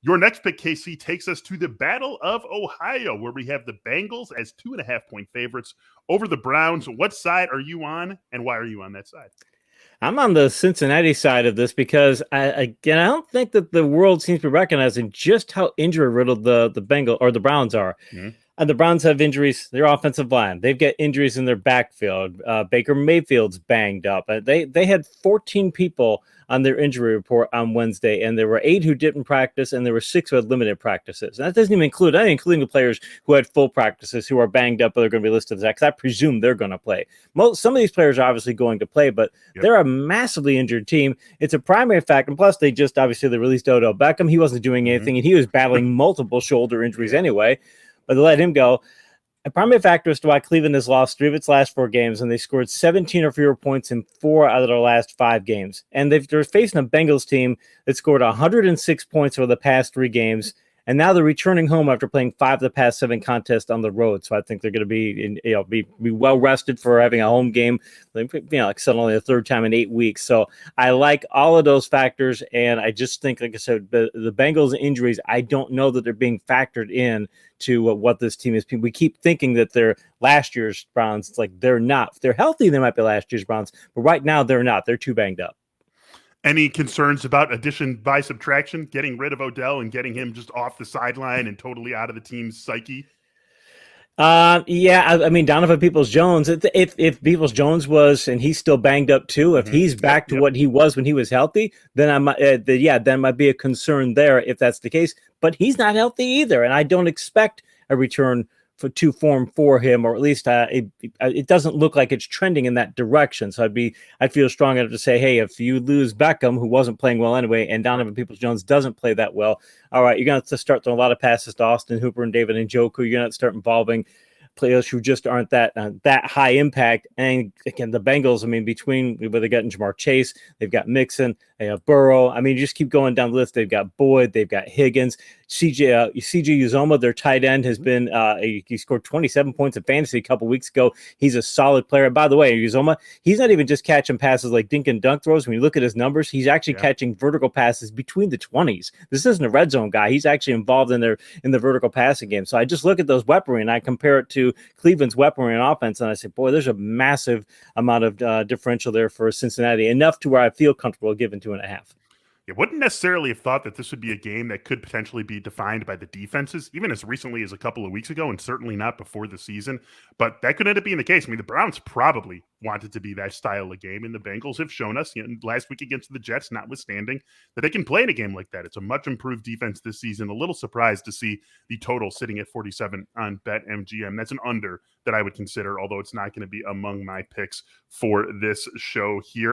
Your next pick, KC, takes us to the Battle of Ohio, where we have the Bengals as 2.5-point favorites over the Browns. What side are you on, and why are you on that side? I'm on the Cincinnati side of this because I don't think that the world seems to be recognizing just how injury riddled the Bengal or the Browns are. Mm-hmm. And the Browns have injuries. Their offensive line, they've got injuries in their backfield. Baker Mayfield's banged up. They had 14 people on their injury report on Wednesday, and there were 8 who didn't practice, and there were 6 who had limited practices. And that doesn't even include, including the players who had full practices who are banged up, but they're going to be listed as that, because I presume they're going to play. Some of these players are obviously going to play, but they're a massively injured team. It's a primary factor, and plus they released Odell Beckham. He wasn't doing anything, and he was battling multiple shoulder injuries anyway. But they let him go. A primary factor as to why Cleveland has lost 3 of its last 4 games, and they scored 17 or fewer points in 4 out of their last 5 games. And they're facing a Bengals team that scored 106 points over the past 3 games, and now they're returning home after playing 5 of the past 7 contests on the road. So I think they're going to be well rested for having a home game. Like I said, only the 3rd time in 8 weeks. So I like all of those factors, and I just think, like I said, the Bengals injuries, I don't know that they're being factored in to what this team is. We keep thinking that they're last year's Browns. It's like they're not. If they're healthy, they might be last year's Browns, but right now they're not. They're too banged up. Any concerns about addition by subtraction, getting rid of Odell and getting him just off the sideline and totally out of the team's psyche? I mean, Donovan Peoples-Jones, if Peoples-Jones was, and he's still banged up too, if he's back to what he was when he was healthy, then then might be a concern there if that's the case. But he's not healthy either, and I don't expect a return to form for him, or at least it doesn't look like it's trending in that direction. So I'd feel strong enough to say, hey, if you lose Beckham, who wasn't playing well anyway, and Donovan Peoples-Jones doesn't play that well, all right, you're going to have to start throwing a lot of passes to Austin Hooper and David Njoku. You're going to have to start involving players who just aren't that high impact. And again, the Bengals, I mean, between where they got Jamar Chase, they've got Mixon, they have Burrow. I mean, you just keep going down the list. They've got Boyd, they've got Higgins, CJ Uzomah, their tight end, has been he scored 27 points in fantasy a couple weeks ago. He's a solid player. By the way, Uzomah, he's not even just catching passes like dink and dunk throws. When you look at his numbers, he's actually catching vertical passes between the 20s. This isn't a red zone guy. He's actually involved in the vertical passing game. So I just look at those weaponry and I compare it to Cleveland's weaponry and offense, and I say, boy, there's a massive amount of differential there for Cincinnati, enough to where I feel comfortable giving 2.5. You wouldn't necessarily have thought that this would be a game that could potentially be defined by the defenses, even as recently as a couple of weeks ago, and certainly not before the season. But that could end up being the case. I mean, the Browns probably wanted to be that style of game, and the Bengals have shown us, last week against the Jets, notwithstanding, that they can play in a game like that. It's a much improved defense this season. A little surprised to see the total sitting at 47 on BetMGM. That's an under that I would consider, although it's not going to be among my picks for this show here.